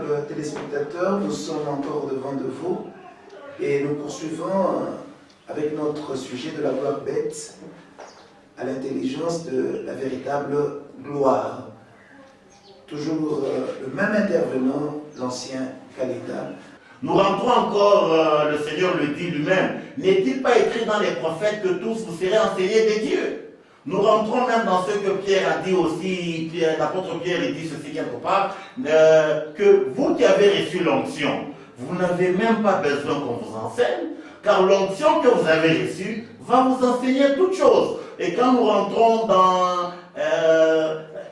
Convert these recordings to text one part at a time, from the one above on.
adorables téléspectateurs, nous sommes encore devant de vous et nous poursuivons avec notre sujet de la gloire bête à l'intelligence de la véritable gloire. Toujours le même intervenant, l'ancien Kalida. Nous rentrons encore, le Seigneur le dit lui-même, n'est-il pas écrit dans les prophètes que tous vous serez enseignés des dieux? Nous rentrons même dans ce que Pierre a dit aussi, l'apôtre Pierre il dit ceci quelque part, que vous qui avez reçu l'onction, vous n'avez même pas besoin qu'on vous enseigne, car l'onction que vous avez reçue va vous enseigner toutes choses. Et quand nous rentrons dans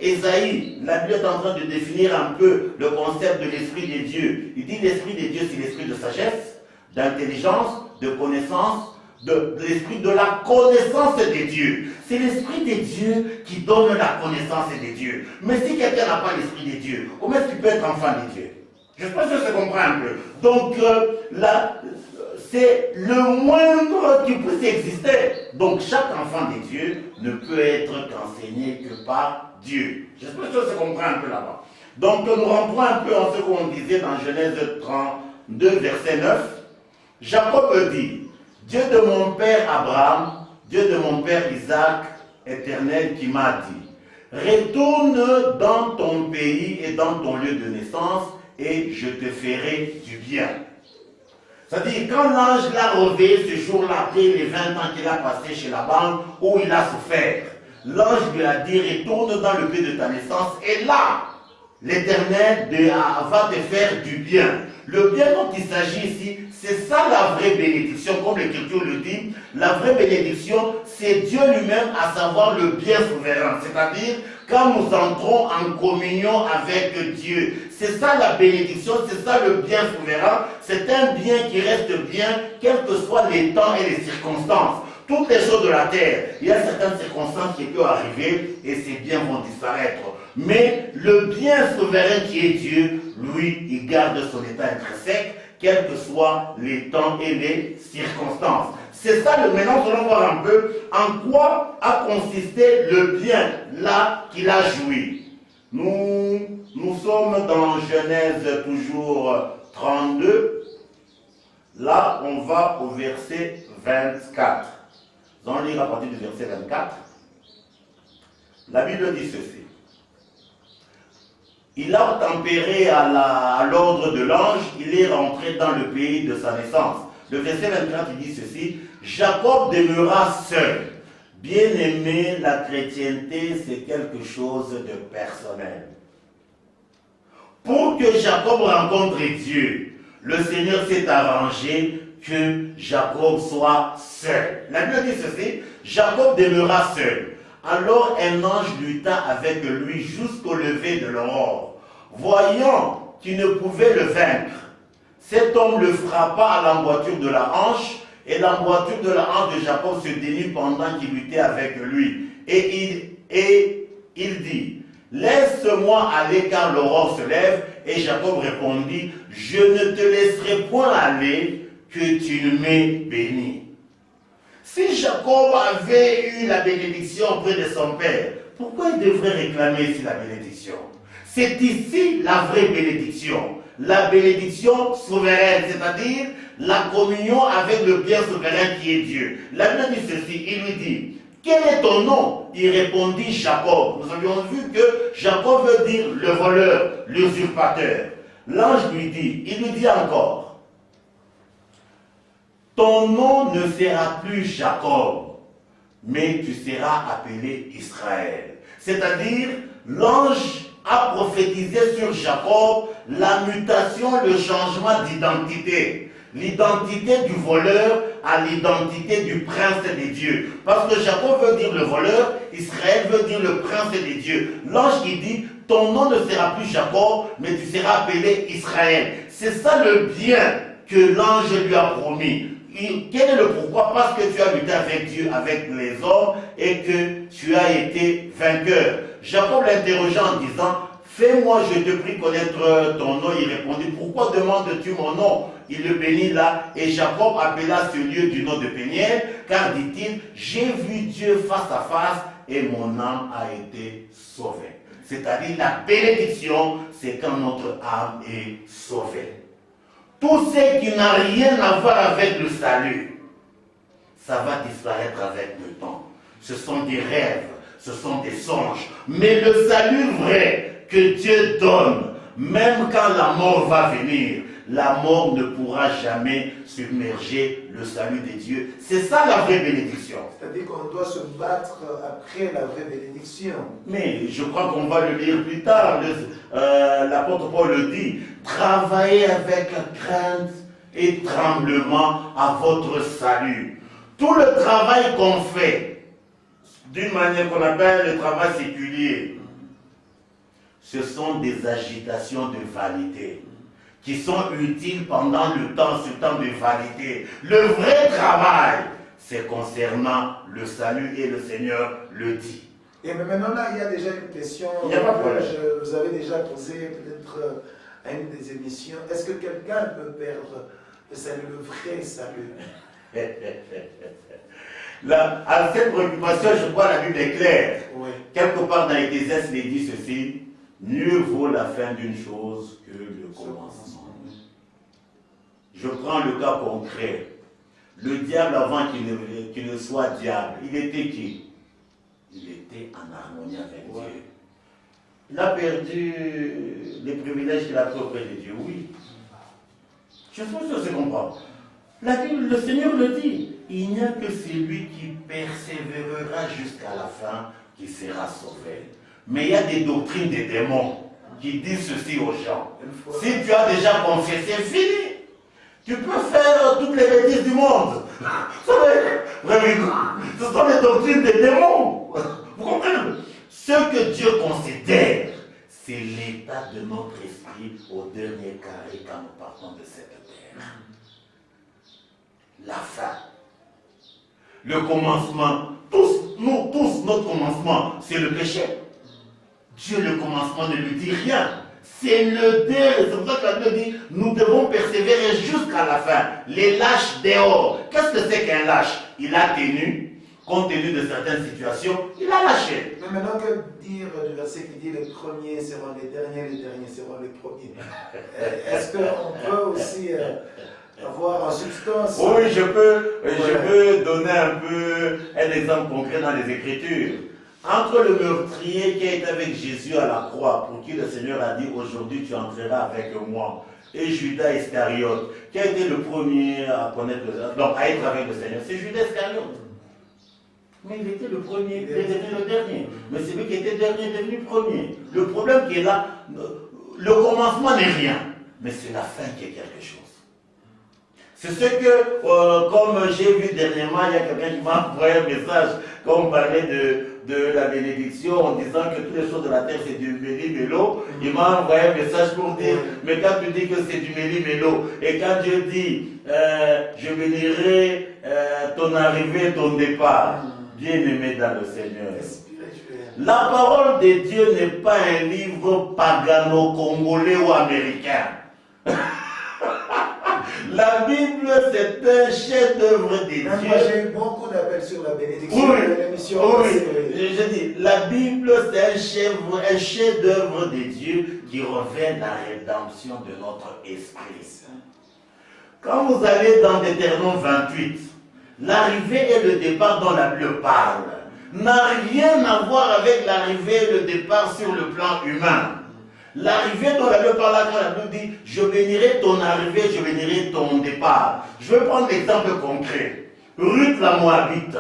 Ésaïe, la Bible est en train de définir un peu le concept de l'Esprit des dieux. Il dit l'Esprit des dieux, c'est l'esprit de sagesse, d'intelligence, de connaissance, de l'esprit de la connaissance des dieux. C'est l'Esprit des dieux qui donne la connaissance des dieux. Mais si quelqu'un n'a pas l'Esprit des dieux, comment est-ce qu'il peut être enfant des dieux? Je pense que ça se comprend un peu. Donc là, c'est le moindre qui puisse exister. Donc chaque enfant des dieux ne peut être qu'enseigné que par Dieu. J'espère que ça se comprend un peu là-bas. Donc nous rentrons un peu en ce qu'on disait dans Genèse 32, verset 9. Jacob dit, Dieu de mon père Abraham, Dieu de mon père Isaac, éternel, qui m'a dit, retourne dans ton pays et dans ton lieu de naissance, et je te ferai du bien. C'est-à-dire, quand l'ange l'a réveillé ce jour-là, après les 20 ans qu'il a passé chez Laban, où il a souffert, l'ange lui a dit, retourne dans le pays de ta naissance, et là, l'Éternel va te faire du bien. Le bien dont il s'agit ici, c'est ça la vraie bénédiction, comme l'Écriture le dit. La vraie bénédiction, c'est Dieu lui-même, à savoir le bien souverain. C'est-à-dire, quand nous entrons en communion avec Dieu, c'est ça la bénédiction, c'est ça le bien souverain. C'est un bien qui reste bien, quels que soient les temps et les circonstances. Toutes les choses de la terre, il y a certaines circonstances qui peuvent arriver et ces biens vont disparaître. Mais le bien souverain qui est Dieu, lui, il garde son état intrinsèque, quels que soient les temps et les circonstances. C'est ça, maintenant, nous allons voir un peu en quoi a consisté le bien là qu'il a joui. Nous sommes dans Genèse toujours 32. Là, on va au verset 24. Nous allons lire à partir du verset 24. La Bible dit ceci. Il a tempéré à l'ordre de l'ange, il est rentré dans le pays de sa naissance. Le verset 24, il dit ceci. Jacob demeura seul. Bien-aimé, la chrétienté, c'est quelque chose de personnel. Pour que Jacob rencontre Dieu, le Seigneur s'est arrangé que Jacob soit seul. La Bible dit ceci, Jacob demeura seul. Alors un ange lutta avec lui jusqu'au lever de l'aurore. Voyant qu'il ne pouvait le vaincre, cet homme le frappa à l'emboîture de la hanche, et l'emboîture de la hanche de Jacob se dénut pendant qu'il luttait avec lui. Et il dit, laisse-moi aller car l'aurore se lève. Et Jacob répondit, je ne te laisserai point aller que tu ne m'aies béni. Si Jacob avait eu la bénédiction auprès de son père, pourquoi il devrait réclamer ici la bénédiction? C'est ici la vraie bénédiction. La bénédiction souveraine, c'est-à-dire la communion avec le bien souverain qui est Dieu. La Bible dit ceci, il lui dit, quel est ton nom? Il répondit Jacob. Nous avions vu que Jacob veut dire le voleur, l'usurpateur. L'ange lui dit, il lui dit encore, ton nom ne sera plus Jacob, mais tu seras appelé Israël. C'est-à-dire, l'ange a prophétisé sur Jacob la mutation, le changement d'identité. L'identité du voleur à l'identité du prince des dieux. Parce que Jacob veut dire le voleur, Israël veut dire le prince des dieux. L'ange qui dit, ton nom ne sera plus Jacob, mais tu seras appelé Israël. C'est ça le bien que l'ange lui a promis. Quel est le pourquoi? Parce que tu as lutté avec Dieu, avec les hommes, et que tu as été vainqueur. Jacob l'interrogea en disant, fais-moi, je te prie, connaître ton nom. Il répondit, pourquoi demandes-tu mon nom? Il le bénit là, et Jacob appela ce lieu du nom de Péniel, car dit-il, j'ai vu Dieu face à face, et mon âme a été sauvée. c'est-à-dire la bénédiction, c'est quand notre âme est sauvée. Tout ce qui n'a rien à voir avec le salut, ça va disparaître avec le temps. Ce sont des rêves, ce sont des songes. Mais le salut vrai que Dieu donne, même quand la mort va venir, la mort ne pourra jamais submerger le salut de Dieu. C'est ça la vraie bénédiction. C'est-à-dire qu'on doit se battre après la vraie bénédiction. Mais je crois qu'on va le lire plus tard. L'apôtre Paul le dit. Travaillez avec crainte et tremblement à votre salut. Tout le travail qu'on fait, d'une manière qu'on appelle le travail séculier, ce sont des agitations de vanité qui sont utiles pendant le temps, ce temps de vanité. Le vrai travail, c'est concernant le salut et le Seigneur le dit. Et maintenant, là, il y a déjà une question il y a pas de problème. que vous avez déjà posée peut-être à une des émissions. Est-ce que quelqu'un peut perdre le salut, le vrai salut? Là, à cette préoccupation, je crois la Bible est claire. Oui. Quelque part dans Ecclésiaste, il dit ceci: mieux vaut la fin d'une chose que le commencement. Je prends le cas concret. Le diable, avant qu'il ne soit diable, il était qui? Il était en harmonie avec Dieu. Il a perdu les privilèges qu'il a pris auprès de Dieu, oui. Je pense que c'est comprendre. La Bible, le Seigneur le dit, il n'y a que celui qui persévérera jusqu'à la fin qui sera sauvé. Mais il y a des doctrines des démons qui disent ceci aux gens. Si tu as déjà confessé, fini. Tu peux faire toutes les bêtises du monde. Ce sont les doctrines des démons. Vous comprenez? Ce que Dieu considère, c'est l'état de notre esprit au dernier carré quand nous partons de cette terre. La fin. Le commencement. Nous tous, notre commencement, c'est le péché. Dieu, le commencement ne lui dit rien. C'est le dernier. C'est pour ça que la Bible dit, nous devons persévérer jusqu'à la fin. Les lâches dehors. Qu'est-ce que c'est qu'un lâche? Il a tenu, compte tenu de certaines situations, il a lâché. Mais maintenant, que dire du verset qui dit les premiers seront les derniers seront les premiers? Est-ce qu'on peut aussi avoir en substance? Oui, je peux donner un peu un exemple concret dans les Écritures. Entre le meurtrier qui est avec Jésus à la croix, pour qui le Seigneur a dit aujourd'hui tu entreras avec moi, et Judas Iscariote, qui a été le premier à connaître à être avec le Seigneur, c'est Judas Iscariote. Mais il était le premier, il est devenu le dernier. Mais celui qui était dernier est devenu premier. Le problème qui est là, le commencement n'est rien, mais c'est la fin qui est quelque chose. C'est ce que, comme j'ai vu dernièrement, il y a quelqu'un qui m'a envoyé un message, quand on parlait de la bénédiction, en disant que toutes les choses de la terre c'est du méli-mélo. Il m'a envoyé un message pour dire, mais quand tu dis que c'est du méli-mélo, et quand Dieu dit, je bénirai ton arrivée, ton départ, bien-aimé dans le Seigneur. La parole de Dieu n'est pas un livre pagano-congolais ou américain. La Bible, c'est un chef-d'œuvre de Dieu. Moi, j'ai eu beaucoup d'appels sur la bénédiction de l'émission. Je dis, la Bible, c'est un chef-d'œuvre de Dieu qui revêt la rédemption de notre esprit. Quand vous allez dans Deutéronome 28, l'arrivée et le départ dont la Bible parle n'a rien à voir avec l'arrivée et le départ sur le plan humain. L'arrivée dont la Bible parle, quand la Bible dit, je bénirai ton arrivée, je bénirai ton départ. Je vais prendre l'exemple concret. Ruth la Moabite,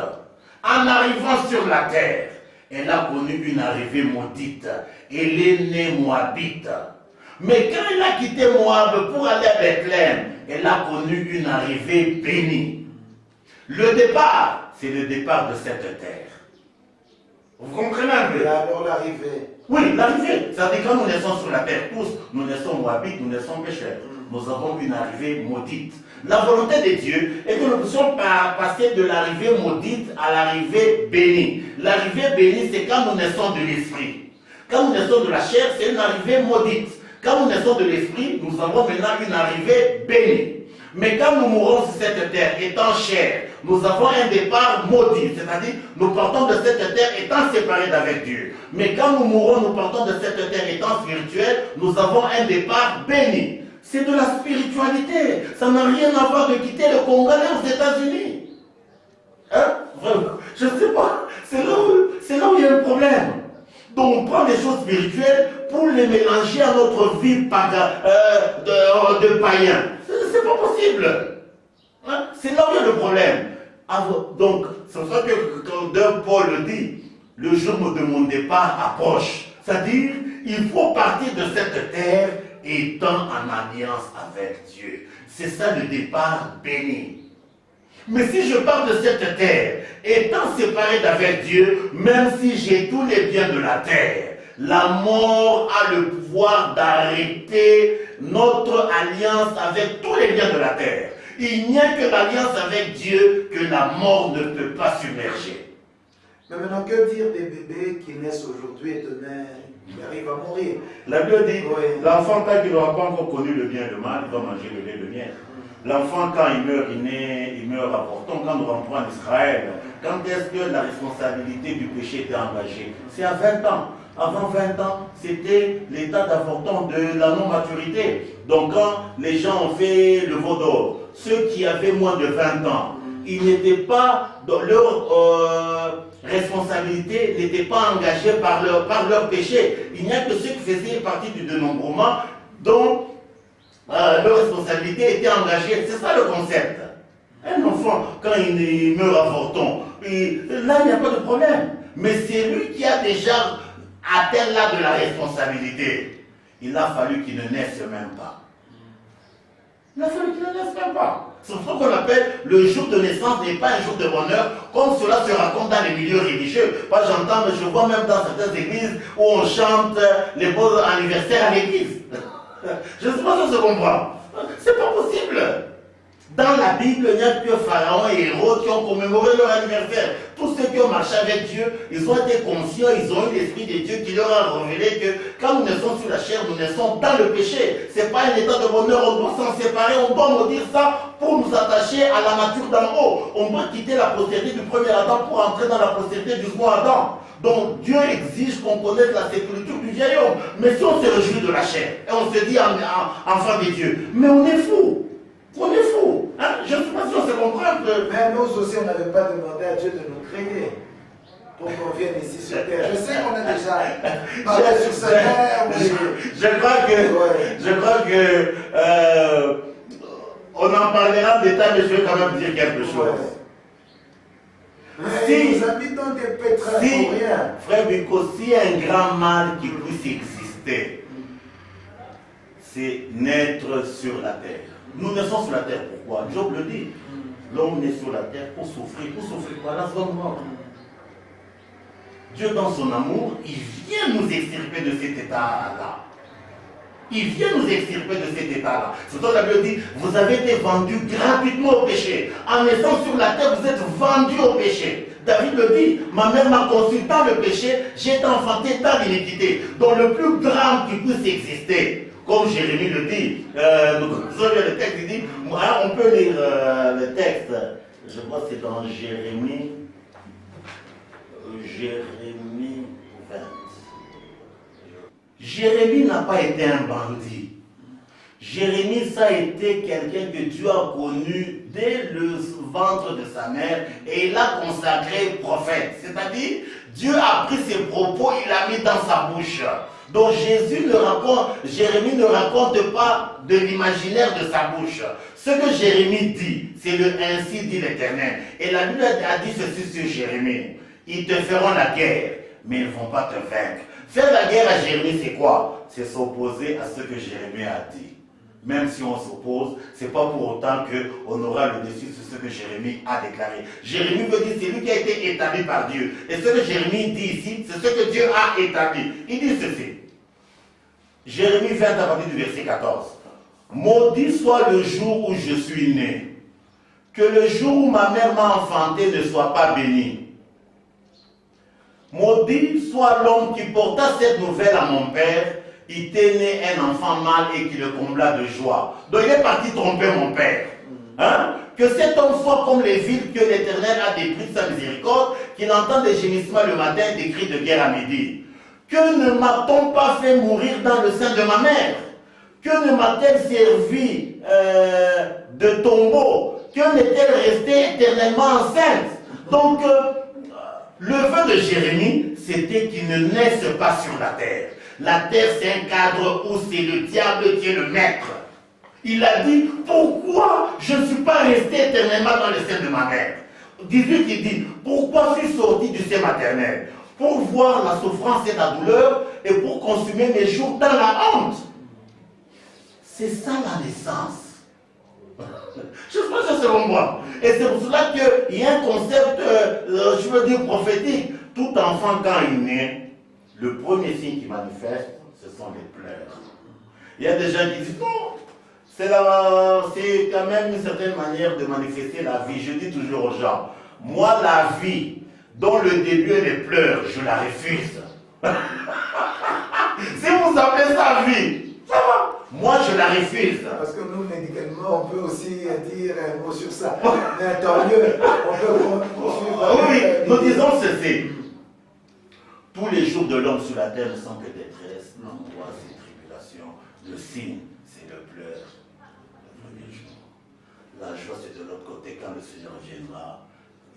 en arrivant sur la terre, elle a connu une arrivée maudite. Elle est née Moabite. Mais quand elle a quitté Moab pour aller à Bethléem, elle a connu une arrivée bénie. Le départ, c'est le départ de cette terre. Vous comprenez un peu? Et alors l'arrivée? Oui, l'arrivée. C'est-à-dire quand nous naissons sur la terre, tous, nous naissons Moabites, nous naissons pécheurs. Nous avons une arrivée maudite. La volonté de Dieu est que nous puissions passer de l'arrivée maudite à l'arrivée bénie. L'arrivée bénie, c'est quand nous naissons de l'esprit. Quand nous naissons de la chair, c'est une arrivée maudite. Quand nous naissons de l'esprit, nous avons maintenant une arrivée bénie. Mais quand nous mourrons sur cette terre, étant chair, nous avons un départ maudit, c'est-à-dire nous partons de cette terre étant séparés d'avec Dieu. Mais quand nous mourrons, nous partons de cette terre étant spirituels, nous avons un départ béni. C'est de la spiritualité. Ça n'a rien à voir de quitter le Congo aux États-Unis. Hein? Je ne sais pas. C'est là où il y a un problème. Donc on prend des choses spirituelles pour les mélanger à notre vie de païen. C'est pas possible. Hein? C'est là où il y a le problème. Donc, c'est pour ça que quand Paul dit, le jour de mon départ approche. C'est-à-dire, il faut partir de cette terre étant en alliance avec Dieu. C'est ça le départ béni. Mais si je pars de cette terre, étant séparé d'avec Dieu, même si j'ai tous les biens de la terre, la mort a le pouvoir d'arrêter notre alliance avec tous les biens de la terre. Il n'y a que l'alliance avec Dieu que la mort ne peut pas submerger. Mais maintenant, que dire des bébés qui naissent aujourd'hui et demain, ils arrivent à mourir? La Bible dit, l'enfant, tant qu'il n'aura pas encore connu le bien et le mal, il va manger le lait et le miel. L'enfant, quand il meurt, il meurt avorton. Quand nous rentrons en Israël, quand est-ce que la responsabilité du péché était engagée? C'est à 20 ans. Avant 20 ans, c'était l'état d'avorton de la non-maturité. Donc quand les gens ont fait le veau d'or, ceux qui avaient moins de 20 ans, ils n'étaient pas dans leur responsabilité, n'étaient pas engagés par leur péché. Il n'y a que ceux qui faisaient partie du dénombrement dont leur responsabilité était engagée. C'est ça le concept. Un enfant, quand il meurt avorton, là il n'y a pas de problème. Mais c'est lui qui a déjà atteint là de la responsabilité. Il a fallu qu'il ne naisse même pas. Il a fallu qu'il ne naisse même pas. C'est pour ça qu'on appelle le jour de naissance n'est pas un jour de bonheur, comme cela se raconte dans les milieux religieux. Moi j'entends, je vois même dans certaines églises où on chante les beaux anniversaires à l'église. Je ne sais pas si on se comprend. C'est pas possible. Dans la Bible, il n'y a que Pharaon et Hérode qui ont commémoré leur anniversaire. Tous ceux qui ont marché avec Dieu, ils ont été conscients, ils ont eu l'Esprit de Dieu qui leur a révélé que quand nous naissons sur la chair, nous naissons dans le péché. Ce n'est pas un état de bonheur, on doit s'en séparer, on doit maudire ça pour nous attacher à la nature d'en haut. On doit quitter la postérité du premier Adam pour entrer dans la postérité du second Adam. Donc Dieu exige qu'on connaisse la sépulture du vieil homme. Mais si on se réjouit de la chair et on se dit enfant de Dieu, mais on est fou. On est fou. Hein? Je ne sais pas si on se comprend. Mais nous aussi, on n'avait pas demandé à Dieu de nous créer pour qu'on vienne ici sur terre. Je sais qu'on a déjà parlé sur cette terre. Je crois que on en parlera en détail, mais je vais quand même dire quelque chose. Si nous habitons des pétrins pour rien. Frère Biko, s'il y a un grand mal qui puisse exister, c'est naître sur la terre. Nous naissons sur la terre, pourquoi? Job le dit. L'homme naît sur la terre pour souffrir. Pour souffrir quoi? La seconde mort. Dieu, dans son amour, il vient nous extirper de cet état-là. Il vient nous extirper de cet état-là. C'est pour ça que la Bible dit, vous avez été vendus gratuitement au péché. En naissant sur la terre, vous êtes vendus au péché. David le dit, ma mère m'a conçu dans le péché, j'ai été enfanté dans l'iniquité. Donc le plus grand qui puisse exister, comme Jérémie le dit, le texte il dit, on peut lire le texte, je crois que c'est dans Jérémie 20. Jérémie n'a pas été un bandit. Jérémie, ça a été quelqu'un que Dieu a connu dès le ventre de sa mère et il l'a consacré prophète. C'est-à-dire, Dieu a pris ses propos, il l'a mis dans sa bouche. Donc Jérémie ne raconte pas de l'imaginaire de sa bouche. Ce que Jérémie dit, c'est le ainsi dit l'Éternel. Et la Bible a dit ceci sur Jérémie. Ils te feront la guerre, mais ils ne vont pas te vaincre. Faire la guerre à Jérémie, c'est quoi? C'est s'opposer à ce que Jérémie a dit. Même si on s'oppose, ce n'est pas pour autant qu'on aura le dessus sur ce que Jérémie a déclaré. Jérémie veut dire c'est lui qui a été établi par Dieu. Et ce que Jérémie dit ici, c'est ce que Dieu a établi. Il dit ceci. Jérémie 20 à partir du verset 14. Maudit soit le jour où je suis né. Que le jour où ma mère m'a enfanté ne soit pas béni. Maudit soit l'homme qui porta cette nouvelle à mon père. Il était né un enfant mâle et qui le combla de joie. Donc il est parti tromper mon père. Hein? Que cet homme soit comme les villes que l'Éternel a détruites sa miséricorde, qu'il entend des gémissements le matin et des cris de guerre à midi. Que ne m'a-t-on pas fait mourir dans le sein de ma mère? Que ne m'a-t-elle servi de tombeau? Que n'est-elle restée éternellement enceinte? Donc, le vœu de Jérémie, c'était qu'il ne naisse pas sur la terre. La terre, c'est un cadre où c'est le diable qui est le maître. Il a dit, pourquoi je ne suis pas resté éternellement dans le sein de ma mère? 18, il dit, pourquoi suis-je sorti du sein maternel? Pour voir la souffrance et la douleur et pour consumer mes jours dans la honte. C'est ça la naissance. Je pense que c'est selon moi. Et c'est pour cela qu'il y a un concept, je veux dire, prophétique. Tout enfant, quand il naît, le premier signe qui manifeste, ce sont les pleurs. Il y a des gens qui disent, non, c'est quand même une certaine manière de manifester la vie. Je dis toujours aux gens, moi, la vie, dont le début est les pleurs, je la refuse. Si vous appelez ça vie, ça va. Moi, je la refuse. Parce que nous, médicalement, on peut aussi dire un mot sur ça. Mais tant mieux, on peut poursuivre. Oui, nous disons ceci. Tous les jours de l'homme sur la terre ne sont que détresse, angoisse et tribulation. Le signe, c'est le pleur. Le premier jour. La joie, c'est de l'autre côté. Quand le Seigneur viendra,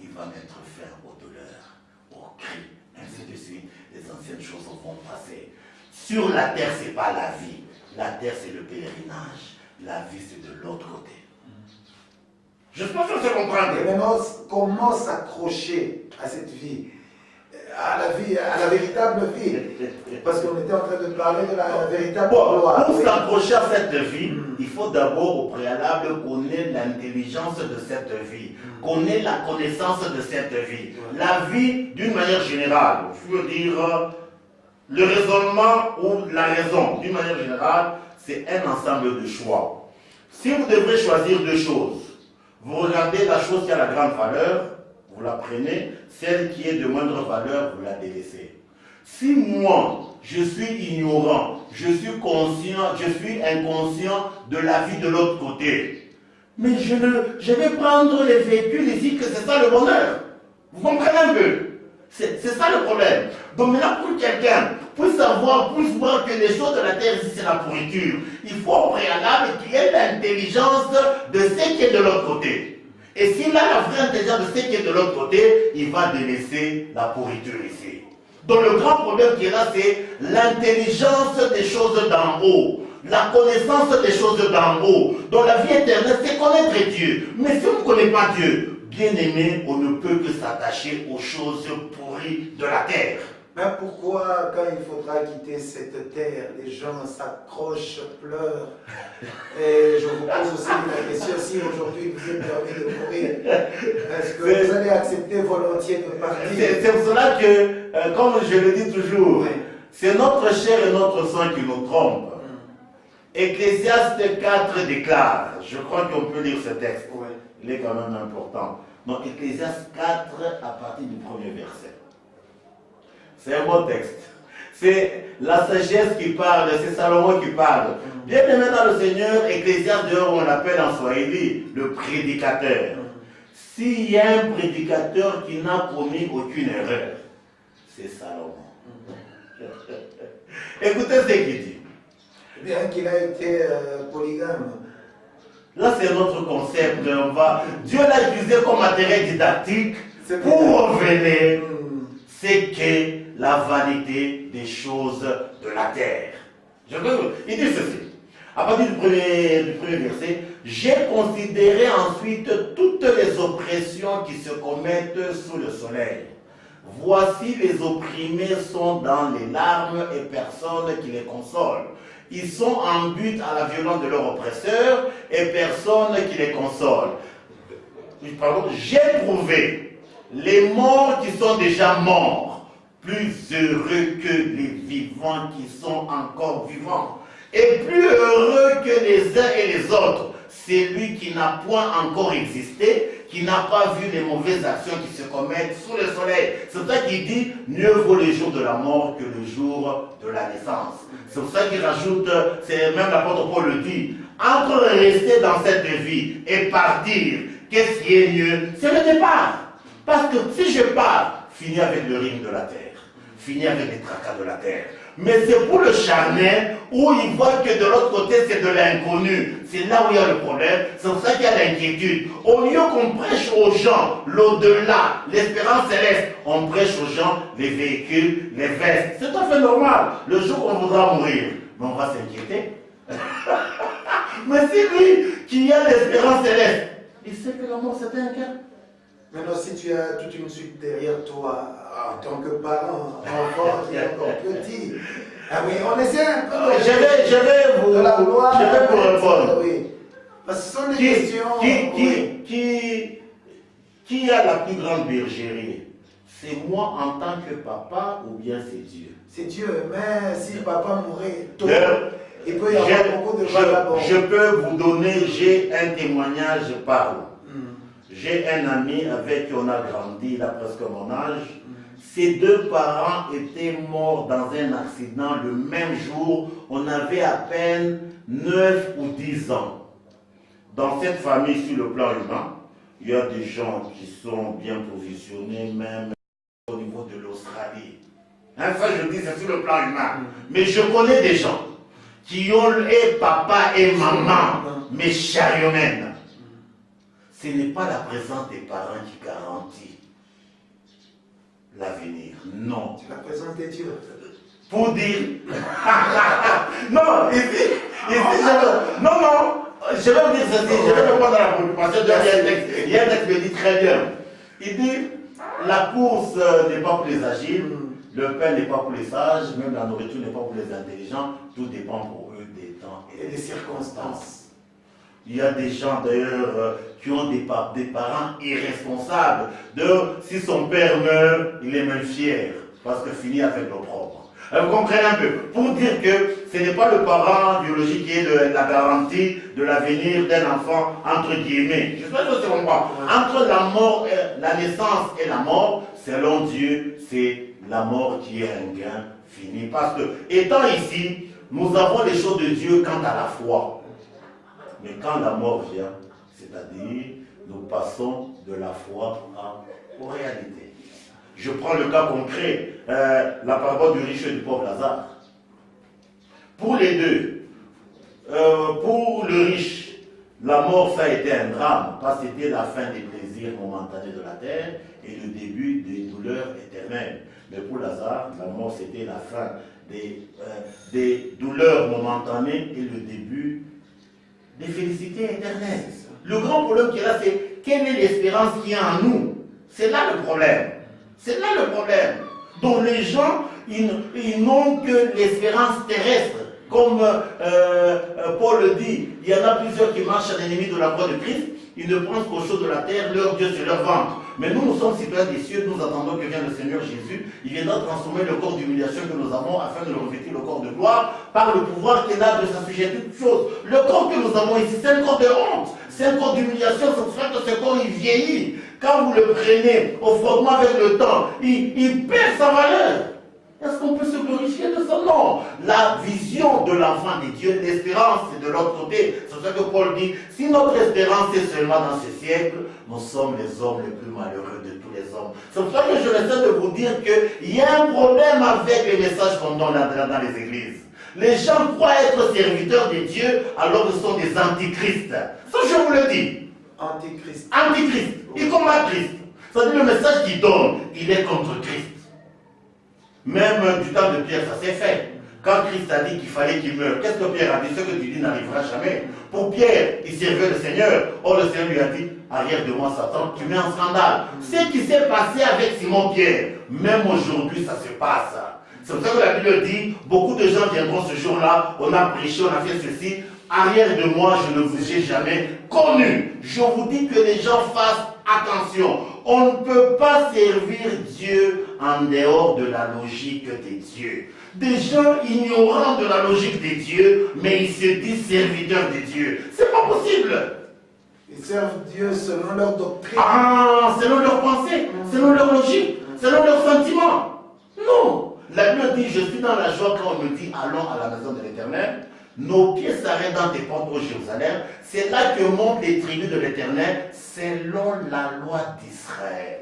il va mettre fin aux douleurs, aux cris, ainsi de suite. Les anciennes choses vont passer. Sur la terre, ce n'est pas la vie. La terre, c'est le pèlerinage. La vie, c'est de l'autre côté. Je pense que c'est comprendre. Et maintenant, comment s'accrocher à cette vie, à la véritable vie? Parce qu'on était en train de parler de la véritable gloire. Pour s'accrocher à cette vie, il faut d'abord au préalable connaître l'intelligence de cette vie, connaître la connaissance de cette vie. La vie, d'une manière générale, je veux dire, le raisonnement ou la raison, d'une manière générale, c'est un ensemble de choix. Si vous devrez choisir deux choses, vous regardez la chose qui a la grande valeur, vous la prenez, celle qui est de moindre valeur, vous la délaissez. Si moi, je suis ignorant, je suis conscient, je suis inconscient de la vie de l'autre côté, mais je vais prendre les véhicules ici que c'est ça le bonheur. Vous comprenez un peu? C'est ça le problème. Donc maintenant, pour quelqu'un puisse voir que les choses de la terre ici, c'est la pourriture, il faut au préalable qu'il ait l'intelligence de ce qui est de l'autre côté. Et s'il a la vraie intelligence de ce qui est de l'autre côté, il va délaisser la pourriture ici. Donc le grand problème qui est là, c'est l'intelligence des choses d'en haut. La connaissance des choses d'en haut. Donc la vie éternelle, c'est connaître Dieu. Mais si on ne connaît pas Dieu, bien aimé, on ne peut que s'attacher aux choses pourries de la terre. Mais pourquoi, quand il faudra quitter cette terre, les gens s'accrochent, pleurent? Et je vous pose aussi la question, si aujourd'hui vous êtes permis de mourir, est-ce que vous allez accepter volontiers de partir? C'est pour cela que, comme je le dis toujours, c'est notre chair et notre sang qui nous trompent. Ecclésiaste 4 déclare, je crois qu'on peut lire ce texte, il est quand même important. Donc Ecclésiaste 4 à partir du premier verset. C'est un bon texte. C'est la sagesse qui parle, c'est Salomon qui parle. Bien aimé dans le Seigneur, Ecclésiaste dehors, on l'appelle en Swahili le prédicateur. S'il y a un prédicateur qui n'a commis aucune erreur, c'est Salomon. Écoutez ce qu'il dit. Bien qu'il a été polygame. Là, c'est notre concept. Dieu l'a utilisé comme matériel didactique pour révéler ce qu'est la vanité des choses de la terre. Il dit ceci. À partir du premier verset, j'ai considéré ensuite toutes les oppressions qui se commettent sous le soleil. Voici les opprimés sont dans les larmes et personne qui les console. Ils sont en but à la violence de leur oppresseur et personne qui les console. J'ai trouvé les morts qui sont déjà morts, plus heureux que les vivants qui sont encore vivants, et plus heureux que les uns et les autres, c'est lui qui n'a point encore existé, qui n'a pas vu les mauvaises actions qui se commettent sous le soleil. C'est pour ça qu'il dit, mieux vaut le jour de la mort que le jour de la naissance. C'est pour ça qu'il rajoute, c'est même l'apôtre Paul le dit, entre rester dans cette vie et partir, qu'est-ce qui est mieux? C'est le départ. Parce que si je pars, finis avec le rime de la terre, finis avec les tracas de la terre. Mais c'est pour le charnel où il voit que de l'autre côté c'est de l'inconnu. C'est là où il y a le problème. C'est pour ça qu'il y a l'inquiétude. Au lieu qu'on prêche aux gens l'au-delà, l'espérance céleste, on prêche aux gens les véhicules, les vestes. C'est tout à fait normal. Le jour où on voudra mourir, mais on va s'inquiéter. Mais c'est lui qui a l'espérance céleste. Il sait que la mort c'est un cas. Maintenant, si tu as toute une suite derrière toi, en tant que parent, enfant qui est encore petit, ah oui, on essaie un peu je vais vous répondre. Oui. Parce que ce sont des questions. Qui a la plus grande bergerie? C'est moi en tant que papa ou bien c'est Dieu? C'est Dieu, mais si papa mourait tôt, il peut y avoir beaucoup de vagabonds. Je peux vous donner, j'ai un témoignage parlant. J'ai un ami avec qui on a grandi, il a presque mon âge. Ses deux parents étaient morts dans un accident le même jour. On avait à peine 9 ou 10 ans. Dans cette famille, sur le plan humain, il y a des gens qui sont bien positionnés, même au niveau de l'Australie. Hein, ça, je dis, c'est sur le plan humain. Mais je connais des gens qui ont et papa et maman, mais chariomènes. Ce n'est pas la présence des parents qui garantit l'avenir. Non. C'est la présence des dieux. Pour dire... non, ici je vais vous dire ceci, je vais répondre à la préoccupation. Il y a un texte qui me dit très bien. Il dit, la course n'est pas pour les agiles, le pain n'est pas pour les sages, même la nourriture n'est pas pour les intelligents, tout dépend pour eux des temps et des circonstances. Il y a des gens d'ailleurs qui ont des parents irresponsables. Si son père meurt, il est même fier parce que fini avec l'opprobre. Vous comprenez un peu? Pour dire que ce n'est pas le parent biologique qui est la garantie de l'avenir d'un enfant, entre guillemets. Je sais pas si c'est comprend. Entre la mort, la naissance et la mort, selon Dieu, c'est la mort qui est un gain fini. Parce que, étant ici, nous avons les choses de Dieu quant à la foi. Mais quand la mort vient, c'est-à-dire, nous passons de la foi aux réalités. Je prends le cas concret, la parabole du riche et du pauvre Lazare. Pour les deux, pour le riche, la mort, ça a été un drame, parce que c'était la fin des plaisirs momentanés de la terre et le début des douleurs éternelles. Mais pour Lazare, la mort, c'était la fin des douleurs momentanées et le début des félicités éternelles. Le grand problème qui est là, c'est quelle est l'espérance qu'il y a en nous? C'est là le problème. C'est là le problème. Donc les gens, ils n'ont que l'espérance terrestre. Comme Paul le dit, il y en a plusieurs qui marchent à l'ennemi de la croix de Christ. Ils ne pensent qu'aux choses de la terre, leur Dieu c'est leur ventre. Mais nous sommes citoyens des cieux, nous attendons que vienne le Seigneur Jésus. Il viendra transformer le corps d'humiliation que nous avons afin de le revêtir le corps de gloire par le pouvoir qu'il a de s'assujettir toutes choses. Le corps que nous avons ici, c'est un corps de honte, c'est un corps d'humiliation, c'est pour ça que ce corps il vieillit. Quand vous le prenez au frottement avec le temps, il perd sa valeur. Est-ce qu'on peut se glorifier de ça? Non. La vision de l'enfant de Dieu, l'espérance, c'est de l'autre côté. C'est ça que Paul dit. Si notre espérance est seulement dans ce siècle, nous sommes les hommes les plus malheureux de tous les hommes. C'est pour ça que je essaie de vous dire qu'il y a un problème avec les messages qu'on donne dans les églises. Les gens croient être serviteurs de Dieu alors qu'ils sont des antichrists. Ça, je vous le dis. Antichrist. Antichrist. Ils combattent Christ. C'est-à-dire le message qu'il donne, il est contre Christ. Même du temps de Pierre, ça s'est fait. Quand Christ a dit qu'il fallait qu'il meure, qu'est-ce que Pierre a dit? Ce que tu dis n'arrivera jamais. Pour Pierre, il servait le Seigneur. Or, le Seigneur lui a dit, arrière de moi, Satan, tu mets en scandale. Ce qui s'est passé avec Simon-Pierre, même aujourd'hui, ça se passe. C'est pour ça que la Bible dit, beaucoup de gens viendront ce jour-là, on a prêché, on a fait ceci. Arrière de moi, je ne vous ai jamais connu. Je vous dis que les gens fassent attention. On ne peut pas servir Dieu en dehors de la logique des dieux. Des gens ignorants de la logique des dieux, mais ils se disent serviteurs des dieux. C'est pas possible. Ils servent Dieu selon leur doctrine. Ah, selon leur pensée, selon leur logique, selon leurs sentiments. Non. La Bible dit, je suis dans la joie quand on me dit, allons à la maison de l'Éternel. Nos pieds s'arrêtent dans tes portes, ô Jérusalem. C'est là que montent les tribus de l'Éternel, selon la loi d'Israël.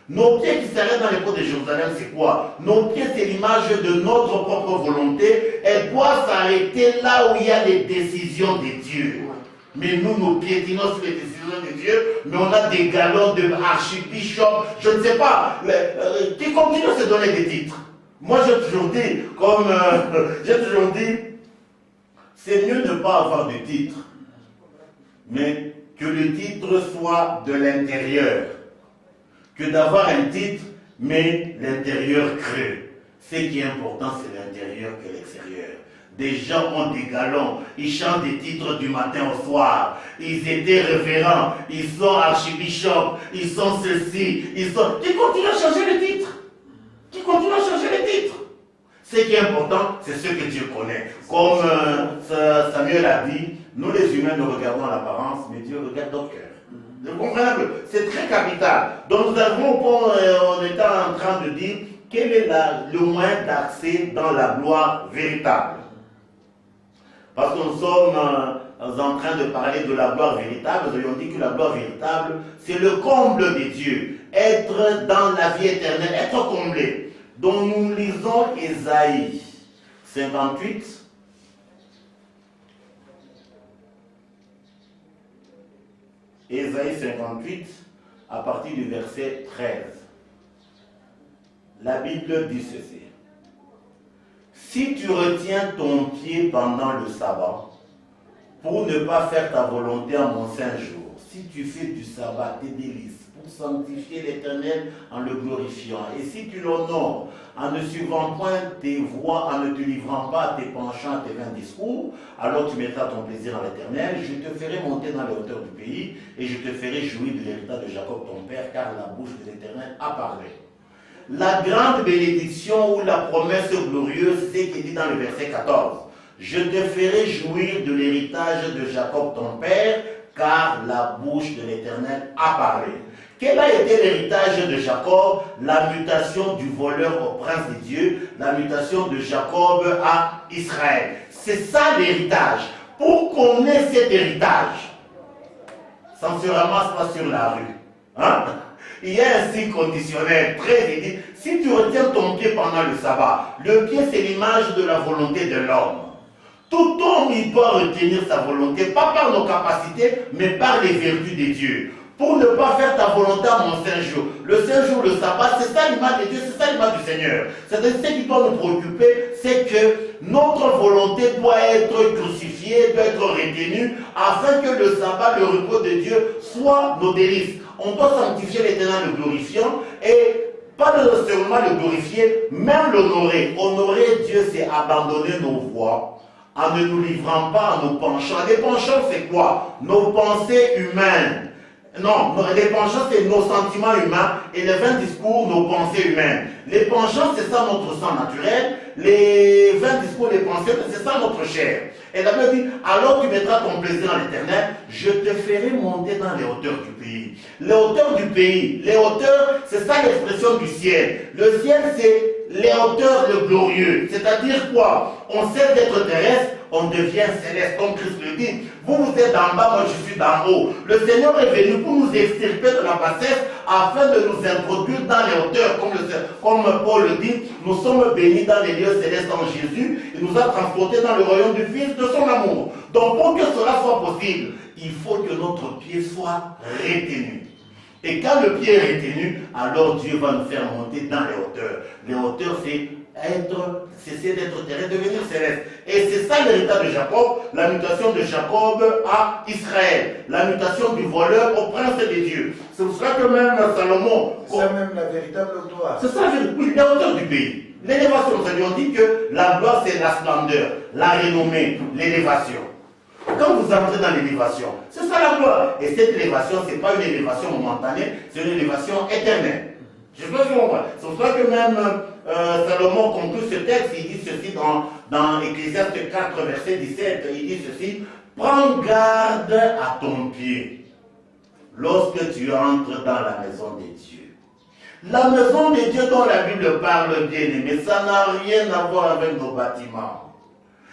Nos pieds qui s'arrêtent dans les portes de Jérusalem, c'est quoi? Nos pieds, c'est l'image de notre propre volonté. Elle doit s'arrêter là où il y a les décisions de Dieu. Mais nous piétinons sur les décisions de Dieu, mais on a des galons de archibishop, je ne sais pas, qui continuent à se donner des titres. Moi, j'ai toujours dit, c'est mieux de ne pas avoir de titre, mais que le titre soit de l'intérieur, que d'avoir un titre, mais l'intérieur creux. Ce qui est important, c'est l'intérieur que l'extérieur. Des gens ont des galons, ils chantent des titres du matin au soir, ils étaient révérends, ils sont archibishops, ils sont ceci, ils sont... Qui continuent à changer les titres. Qui continuent à changer les titres. Ce qui est important, c'est ce que Dieu connaît. Comme Samuel a dit, nous les humains nous regardons l'apparence, mais Dieu regarde notre cœur. Vous comprenez un peu? C'est très capital. Donc nous avons, on était en train de dire, quel est le moyen d'accès dans la gloire véritable? Parce que nous sommes en train de parler de la gloire véritable, nous avions dit que la gloire véritable, c'est le comble des dieux. Être dans la vie éternelle, être comblé. Donc nous lisons Ésaïe 58. Ésaïe 58, à partir du verset 13. La Bible dit ceci. Si tu retiens ton pied pendant le sabbat, pour ne pas faire ta volonté en mon saint jour, si tu fais du sabbat tes délices, pour sanctifier l'Éternel en le glorifiant, et si tu l'honores en ne suivant point tes voies, en ne te livrant pas à tes penchants, à tes vains discours, alors tu mettras ton plaisir en l'Éternel, je te ferai monter dans les hauteurs du pays, et je te ferai jouir de l'héritage de Jacob ton père, car la bouche de l'Éternel a parlé. La grande bénédiction ou la promesse glorieuse, c'est qui dit dans le verset 14. Je te ferai jouir de l'héritage de Jacob ton père, car la bouche de l'Éternel a parlé. Quel a été l'héritage de Jacob? La mutation du voleur au prince des dieux, la mutation de Jacob à Israël. C'est ça l'héritage. Pour qu'on ait cet héritage, ça ne se ramasse pas sur la rue. Hein? Il y a un signe conditionnel, très dit, si tu retiens ton pied pendant le sabbat, le pied c'est l'image de la volonté de l'homme. Tout homme, il doit retenir sa volonté, pas par nos capacités, mais par les vertus de Dieu. Pour ne pas faire ta volonté à mon saint jour. Le saint jour, le sabbat, c'est ça l'image de Dieu, c'est ça l'image du Seigneur. C'est-à-dire, ce qui doit nous préoccuper, c'est que notre volonté doit être crucifiée, doit être retenue, afin que le sabbat, le repos de Dieu, soit nos délices. On doit sanctifier l'Éternel, le glorifiant, et pas seulement le glorifier, même l'honorer. Honorer Dieu, c'est abandonner nos voies, en ne nous livrant pas à nos penchants. Les penchants, c'est quoi? Nos pensées humaines. Non, les penchants, c'est nos sentiments humains, et les vains discours, nos pensées humaines. Les penchants, c'est ça notre sang naturel. Les vains discours, les pensées, c'est ça notre chair. Et la Bible dit, alors tu mettras ton plaisir en l'Éternel, je te ferai monter dans les hauteurs du pays. Les hauteurs du pays, les hauteurs, c'est ça l'expression du ciel. Le ciel, c'est les hauteurs de glorieux. C'est-à-dire quoi? On cesse d'être terrestre, on devient céleste, comme Christ le dit. Vous, vous êtes en bas, moi je suis d'en haut. Le Seigneur est venu pour nous extirper de la bassesse afin de nous introduire dans les hauteurs. Comme Paul le dit, nous sommes bénis dans les lieux célestes en Jésus. Il nous a transportés dans le royaume du Fils de son amour. Donc pour que cela soit possible, il faut que notre pied soit retenu. Et quand le pied est retenu, alors Dieu va nous faire monter dans les hauteurs. Les hauteurs, c'est cesser d'être terrestre, devenir céleste. Et c'est ça l'héritage de Jacob, la mutation de Jacob à Israël, la mutation du voleur au prince des dieux. C'est pour cela que même Salomon... C'est ça même la véritable gloire. C'est ça, oui, les hauteurs du pays. L'élévation, nous avions dit que la gloire, c'est la splendeur, la renommée, l'élévation. Quand vous entrez dans l'élévation, c'est ça la gloire. Et cette élévation, ce n'est pas une élévation momentanée, c'est une élévation éternelle. Je peux vous comprendre. C'est pour ça que même Salomon conclut ce texte, il dit ceci dans Ecclésiaste 4, verset 17, il dit ceci, Prends garde à ton pied lorsque tu entres dans la maison de Dieu. La maison de Dieu dont la Bible parle, bien aimé, ça n'a rien à voir avec nos bâtiments.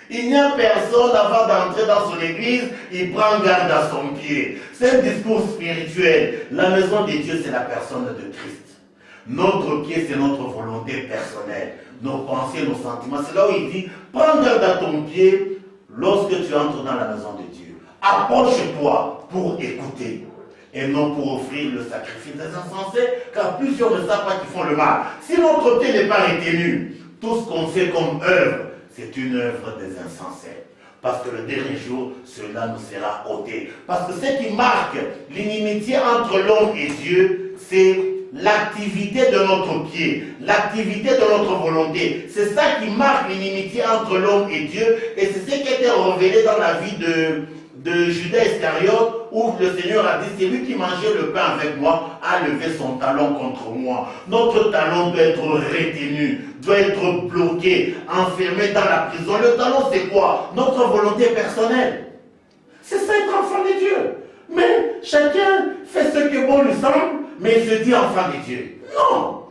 Il n'y a personne avant d'entrer dans son église, il prend garde à son pied. C'est un discours spirituel. La maison de Dieu, c'est la personne de Christ. Notre pied, c'est notre volonté personnelle. Nos pensées, nos sentiments. C'est là où il dit, prends garde à ton pied lorsque tu entres dans la maison de Dieu. Approche-toi pour écouter et non pour offrir le sacrifice des insensés, car plusieurs ne savent pas qu'ils font le mal. Si notre pied n'est pas retenu, tout ce qu'on fait comme œuvre, c'est une œuvre des insensés. Parce que le dernier jour, cela nous sera ôté. Parce que ce qui marque l'inimitié entre l'homme et Dieu, c'est l'activité de notre pied, l'activité de notre volonté. C'est ça qui marque l'inimitié entre l'homme et Dieu. Et c'est ce qui a été révélé dans la vie de Judas Iscariote, où le Seigneur a dit, c'est lui qui mangeait le pain avec moi, a levé son talon contre moi. Notre talon doit être retenu, doit être bloqué, enfermé dans la prison. Le talon, c'est quoi? Notre volonté personnelle. C'est ça être enfant de Dieu. Mais chacun fait ce que bon lui semble, mais il se dit enfant de Dieu. Non!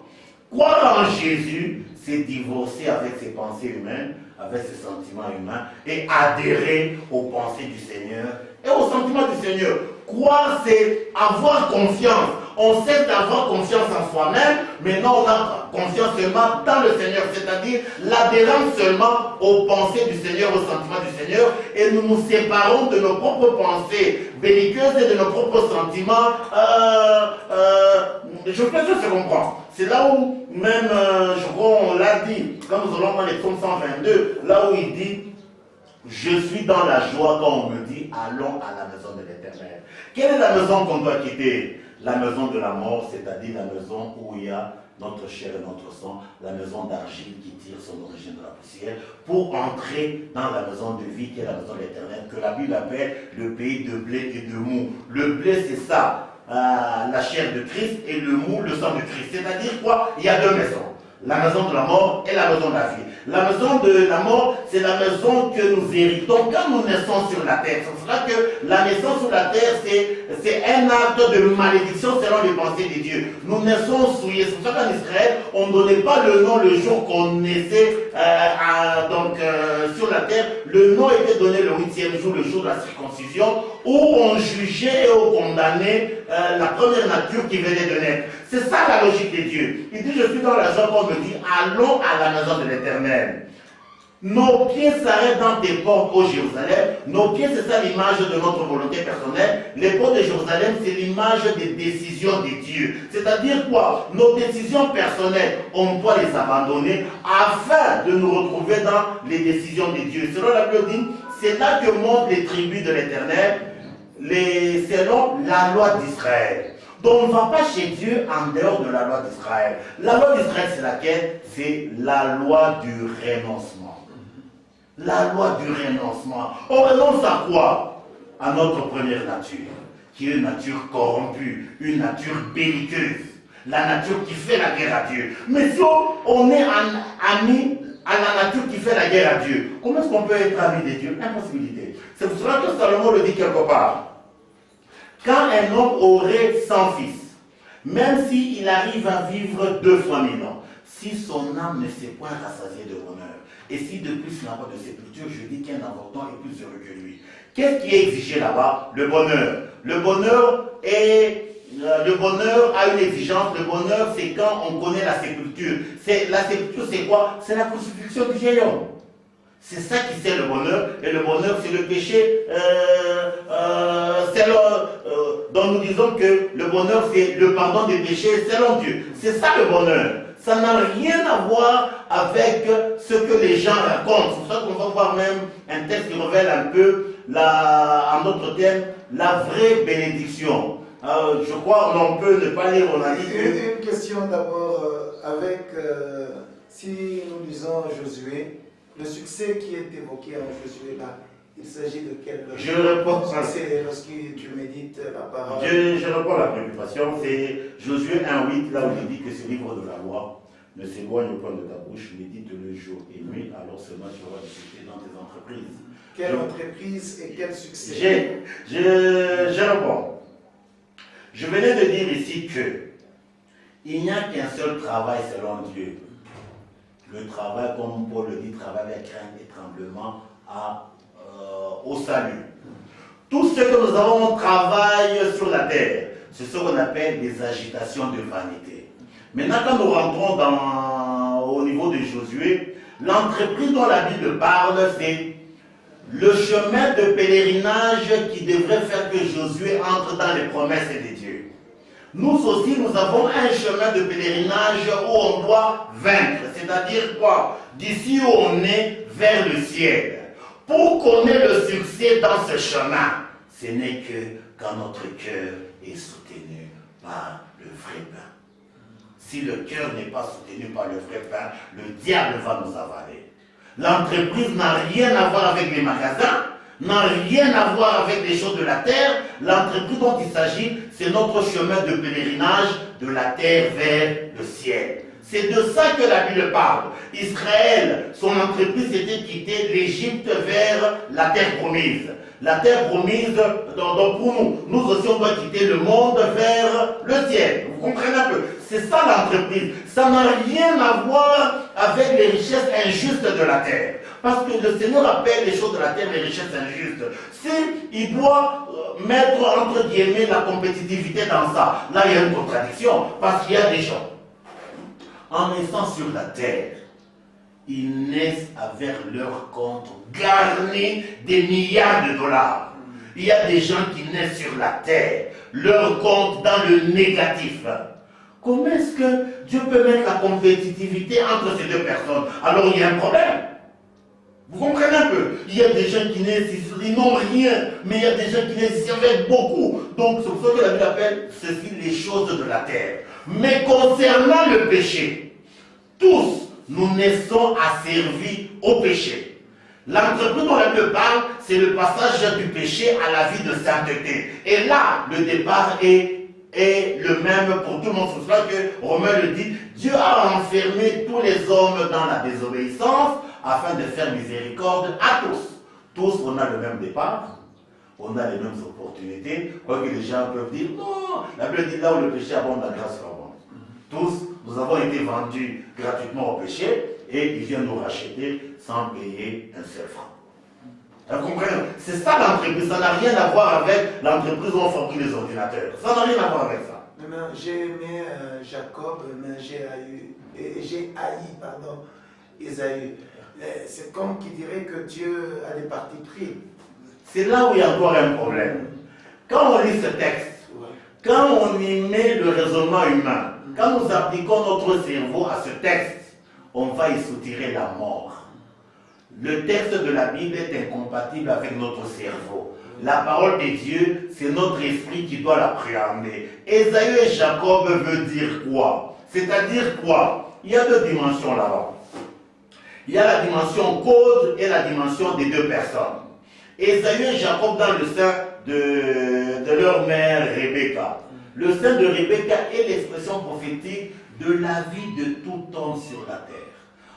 Croire en Jésus, c'est divorcer avec ses pensées humaines, avec ses sentiments humains, et adhérer aux pensées du Seigneur et aux sentiments du Seigneur. Croire, c'est avoir confiance. On sait d'avoir confiance en soi-même, mais non, on a confiance seulement dans le Seigneur, c'est-à-dire l'adhérence seulement aux pensées du Seigneur, aux sentiments du Seigneur, et nous nous séparons de nos propres pensées belliqueuses et de nos propres sentiments. Je pense que je comprends. C'est là où, même, je crois, on l'a dit, quand nous allons dans les psaumes 122, là où il dit, je suis dans la joie quand on me dit, allons à la maison de l'Éternel. Quelle est la maison qu'on doit quitter? La maison de la mort, c'est-à-dire la maison où il y a notre chair et notre sang, la maison d'argile qui tire son origine de la poussière, pour entrer dans la maison de vie qui est la maison de l'Éternel, que la Bible appelle le pays de blé et de mou. Le blé, c'est ça, la chair de Christ, et le mou, le sang de Christ. C'est-à-dire quoi? Il y a deux maisons. La maison de la mort et la maison de la vie. La maison de la mort, c'est la maison que nous héritons quand nous naissons sur la terre. C'est pour cela que la naissance sur la terre, c'est un acte de malédiction selon les pensées de Dieu. Nous naissons souillés. C'est pour ça qu'en Israël, on ne donnait pas le nom le jour qu'on naissait sur la terre. Le nom était donné le 8e jour, le jour de la circoncision, où on jugeait et on condamnait la première nature qui venait de naître. C'est ça la logique de Dieu. Il dit, je suis dans la joie qu'on me dit, allons à la maison de l'Éternel. Nos pieds s'arrêtent dans tes portes, ô Jérusalem. Nos pieds, c'est ça l'image de notre volonté personnelle. Les portes de Jérusalem, c'est l'image des décisions de Dieu. C'est-à-dire quoi? Nos décisions personnelles, on doit les abandonner afin de nous retrouver dans les décisions de Dieu. Selon la Bible dit, c'est là que montent les tribus de l'Éternel, selon la loi d'Israël. Donc on ne va pas chez Dieu en dehors de la loi d'Israël. La loi d'Israël, c'est laquelle? C'est la loi du renoncement. La loi du renoncement. On renonce à quoi? À notre première nature, qui est une nature corrompue, une nature belliqueuse, la nature qui fait la guerre à Dieu. Mais si on est ami à la nature qui fait la guerre à Dieu, comment est-ce qu'on peut être ami de Dieu? Impossibilité. C'est pour cela que Salomon le dit quelque part. Quand un homme aurait 100 fils, même s'il arrive à vivre 2 fois 1000 ans, si son âme ne s'est point rassasiée de bonheur, et si de plus il n'a pas de sépulture, je dis qu'un avorton est plus heureux que lui. Qu'est-ce qui est exigé là-bas? Le bonheur. Le bonheur a une exigence. Le bonheur, c'est quand on connaît la sépulture. La sépulture, c'est quoi? C'est la crucifixion du vieil homme. C'est ça qui c'est le bonheur. Et le bonheur, c'est le péché. Donc nous disons que le bonheur, c'est le pardon des péchés selon Dieu. C'est ça le bonheur. Ça n'a rien à voir avec ce que les gens racontent. C'est pour ça qu'on va voir même un texte qui révèle un peu, en d'autres termes, la vraie bénédiction. Je crois qu'on peut ne pas lire, on a dit Une question d'abord, si nous lisons Josué, le succès qui est évoqué en Josué là, il s'agit de quel Je réponds. C'est lorsque tu médites la parole. Je réponds à la préoccupation. C'est Josué 1,8, là où il dit que ce livre de la loi ne s'éloigne au point de ta bouche, médite le jour et nuit, alors seulement tu auras du succès dans tes entreprises. Quelle entreprise et quel succès? Je réponds. Je venais de dire ici que il n'y a qu'un seul travail selon Dieu. Le travail, comme Paul le dit, travail avec crainte et tremblement au salut. Tout ce que nous avons travaillé sur la terre, c'est ce qu'on appelle des agitations de vanité. Maintenant, quand nous rentrons au niveau de Josué, l'entreprise dont la Bible parle, c'est le chemin de pèlerinage qui devrait faire que Josué entre dans les promesses de Dieu. Nous aussi, nous avons un chemin de pèlerinage où on doit vaincre. C'est-à-dire quoi? D'ici où on est vers le ciel. Pour qu'on ait le succès dans ce chemin, ce n'est que quand notre cœur est soutenu par le vrai pain. Si le cœur n'est pas soutenu par le vrai pain, le diable va nous avaler. L'entreprise n'a rien à voir avec les magasins, n'a rien à voir avec les choses de la terre. L'entreprise dont il s'agit, c'est notre chemin de pèlerinage de la terre vers le ciel. C'est de ça que la Bible parle. Israël, son entreprise était quitter l'Égypte vers la terre promise. La terre promise, donc pour nous aussi on doit quitter le monde vers le ciel. Vous comprenez un peu? C'est ça l'entreprise. Ça n'a rien à voir avec les richesses injustes de la terre. Parce que le Seigneur appelle les choses de la terre les richesses injustes. Il doit mettre entre guillemets la compétitivité dans ça. Là il y a une contradiction. Parce qu'il y a des gens, en naissant sur la terre, ils naissent avec leur compte garni des milliards de dollars. Il y a des gens qui naissent sur la terre, leur compte dans le négatif. Comment est-ce que Dieu peut mettre la compétitivité entre ces deux personnes? Alors il y a un problème. Vous comprenez un peu? Il y a des gens qui naissent ici, ils n'ont rien, mais il y a des gens qui naissent ici avec beaucoup. Donc c'est pour ça que la Bible appelle ceci les choses de la terre. Mais concernant le péché, tous nous naissons asservis au péché. L'entreprise dont la Bible parle, c'est le passage du péché à la vie de sainteté. Et là, le départ est le même pour tout le monde. C'est pour ça que Romain le dit, Dieu a enfermé tous les hommes dans la désobéissance afin de faire miséricorde à tous. Tous, on a le même départ, on a les mêmes opportunités. Quoique les gens peuvent dire, non, la Bible dit là où le péché abonde, la grâce abonde. Tous, nous avons été vendus gratuitement au péché et il vient nous racheter sans payer un seul franc. Vous comprenez? C'est ça l'entreprise, ça n'a rien à voir avec l'entreprise où on fabrique les ordinateurs. Ça n'a rien à voir avec ça. J'ai aimé Jacob, mais j'ai haï Ésaü. C'est comme qui dirait que Dieu a des partis pris. C'est là où il y a encore un problème. Quand on lit ce texte, quand on y met le raisonnement humain, quand nous appliquons notre cerveau à ce texte, on va y soutirer la mort. Le texte de la Bible est incompatible avec notre cerveau. La parole de Dieu, c'est notre esprit qui doit l'appréhender. Ésaü et Jacob veut dire quoi? C'est-à-dire quoi? Il y a deux dimensions là-bas. Il y a la dimension cause et la dimension des deux personnes. Ésaü et Jacob dans le sein de leur mère Rebecca. Le sein de Rebecca est l'expression prophétique de la vie de tout homme sur la terre.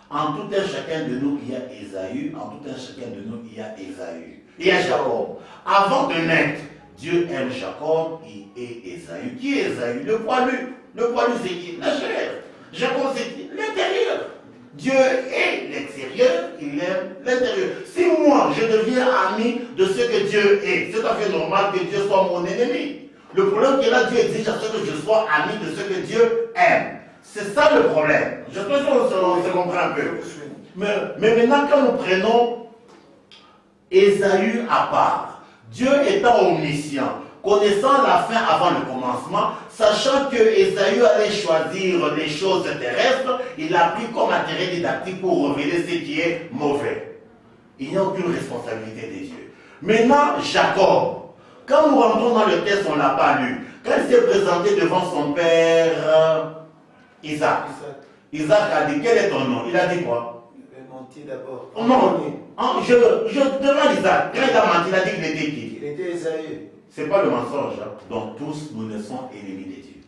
En tout un chacun de nous, il y a Ésaü. En tout un chacun de nous, il y a Ésaü. Il y a Jacob. Avant de naître, Dieu aime Jacob et Ésaü. Qui est Ésaü? Le poilu. Le poilu, c'est qui? La chair. Jacob, c'est qui? L'intérieur. Dieu est l'extérieur, il aime l'intérieur. Si moi, je deviens ami de ce que Dieu est, c'est tout à fait normal que Dieu soit mon ennemi. Le problème qui est là, Dieu exige à ce que je sois ami de ce que Dieu aime. C'est ça le problème. Je pense qu'on se comprend un peu. Mais maintenant, quand nous prenons Ésaü à part, Dieu étant omniscient, connaissant la fin avant le commencement, sachant que Ésaü allait choisir les choses terrestres, il a pris comme intérêt didactique pour révéler ce qui est mauvais. Il n'y a aucune responsabilité des dieux. Maintenant, Jacob, quand nous rentrons dans le texte, on ne l'a pas lu. Quand il s'est présenté devant son père Isaac, Isaac a dit, quel est ton nom? Il a dit quoi? Il a menti d'abord. Non, je demande Isaac, quand il a menti, il a dit qu'il était qui? Il était Ésaü. Ce n'est pas le mensonge. Hein. Donc tous, nous ne sommes ennemis de Dieu.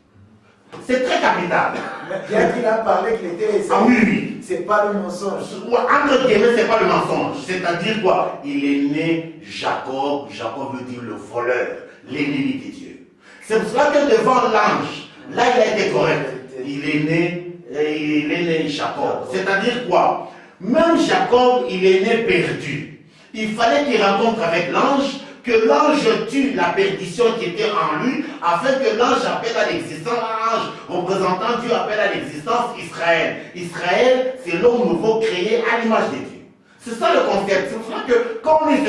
C'est très capital. Mais bien qu'il a parlé qu'il était Ésaü, Ah oui, oui. c'est pas le mensonge. Entre guillemets, c'est pas le mensonge. C'est-à-dire quoi? Il est né Jacob. Jacob veut dire le voleur, l'ennemi de Dieu. C'est pour cela que devant l'ange, là il a été correct. Il est né Jacob. C'est-à-dire quoi? Même Jacob, il est né perdu. Il fallait qu'il rencontre avec l'ange, que l'ange tue la perdition qui était en lui, afin que l'ange appelle à l'existence, l'ange représentant Dieu appelle à l'existence Israël. Israël, c'est l'homme nouveau créé à l'image de Dieu. C'est ça le concept. C'est pour ça que quand on lit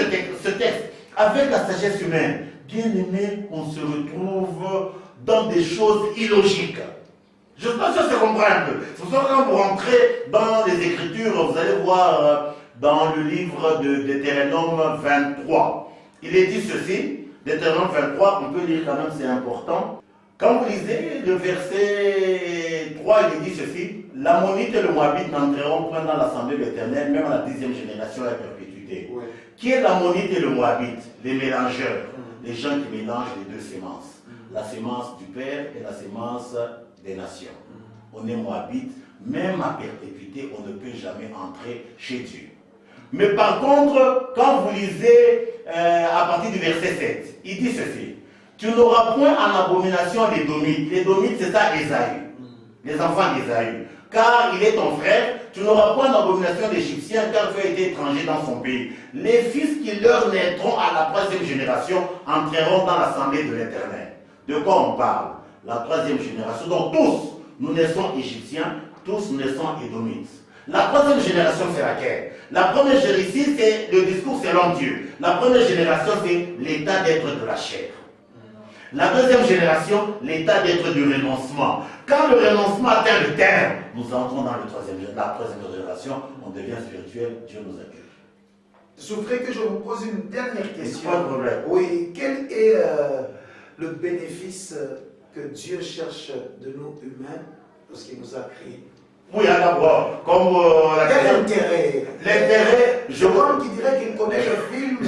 ce texte, avec la sagesse humaine, bien aimé, on se retrouve dans des choses illogiques. Je pense que ça se comprend un peu. C'est pour ça que quand vous rentrez dans les Écritures, vous allez voir dans le livre de Deutéronome 23. Il est dit ceci, Deutéronome 23, on peut lire quand même, c'est important. Quand vous lisez le verset 3, il est dit ceci, l'Ammonite et le Moabite n'entreront point dans l'assemblée de l'Éternel, même à la 10e génération à la perpétuité. Oui. Qui est l'Ammonite et le Moabite? Les mélangeurs, les gens qui mélangent les deux sémences. La sémence du Père et la sémence des nations. On est Moabite, même à perpétuité, on ne peut jamais entrer chez Dieu. Mais par contre, quand vous lisez à partir du verset 7, il dit ceci, tu n'auras point en abomination les Domites. Les Domites, c'est ça Ésaü, les enfants d'Ésaü. Car il est ton frère, tu n'auras point en abomination d'Égyptiens, car tu as été étranger dans son pays. Les fils qui leur naîtront à la 3e génération entreront dans l'assemblée de l'Éternel. De quoi on parle? La 3e génération. Donc tous, nous naissons Égyptiens, tous nous naissons Édomites. La 3e génération, c'est laquelle? La première génération, ici, c'est le discours selon Dieu. La première génération, c'est l'état d'être de la chair. La 2e génération, l'état d'être du renoncement. Quand le renoncement atteint le terme, nous entrons dans la 3e génération, on devient spirituel, Dieu nous accueille. Je voudrais que je vous pose une dernière question. Pas de problème. Oui, quel est le bénéfice que Dieu cherche de nous humains lorsqu'il nous a créés? Oui, d'abord, comme quel intérêt? L'intérêt, Comme qui dirait qu'il connaît le film.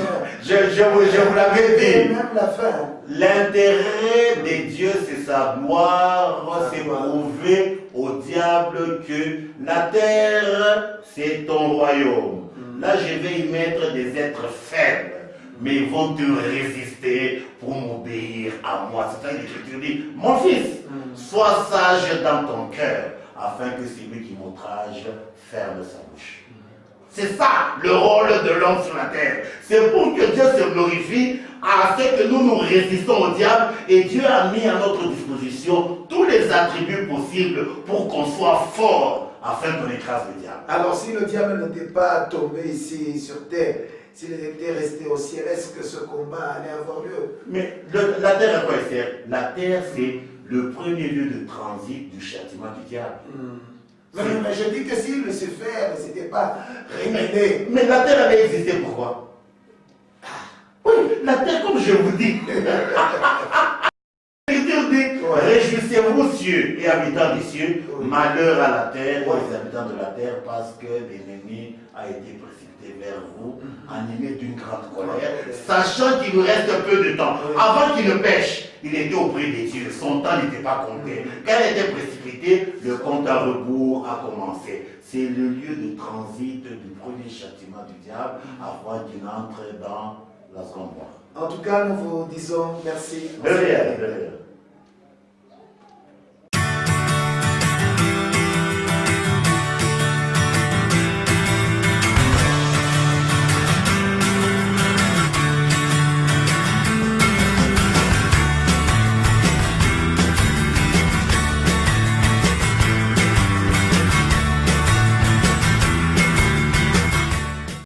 Je vous l'avais dit. Même la fin. L'intérêt de Dieu, c'est sa gloire, c'est prouver au diable que la terre, c'est ton royaume. Là, je vais y mettre des êtres faibles, mais ils vont te résister pour m'obéir à moi. C'est ça que l'Écriture dit. Mon fils, sois sage dans ton cœur, afin que celui qui m'outrage ferme sa bouche. C'est ça le rôle de l'homme sur la terre. C'est pour que Dieu se glorifie à ce que nous nous résistons au diable, et Dieu a mis à notre disposition tous les attributs possibles pour qu'on soit fort afin qu'on écrase le diable. Alors si le diable n'était pas tombé ici sur terre, s'il était resté au ciel, est-ce que ce combat allait avoir lieu? Mais la terre, à quoi elle sert? La terre, c'est le premier lieu de transit du châtiment du diable. Mais je dis que si Lucifer ne s'était pas révélé. Mais la terre avait existé pourquoi? Oui, la terre, comme je vous dis. L'Écriture dit, réjouissez-vous cieux et habitants des cieux, malheur à la terre et aux habitants de la terre, parce que l'ennemi a été précipité vers vous, animé d'une grande colère, sachant qu'il nous reste peu de temps. Avant qu'il ne pêche, il était auprès des dieux, son temps n'était pas compté. Quand il était précipité, le compte à rebours a commencé. C'est le lieu de transit du premier châtiment du diable, avant qu'il entre dans la seconde mort. En tout cas, nous vous disons merci. De rien, de rien.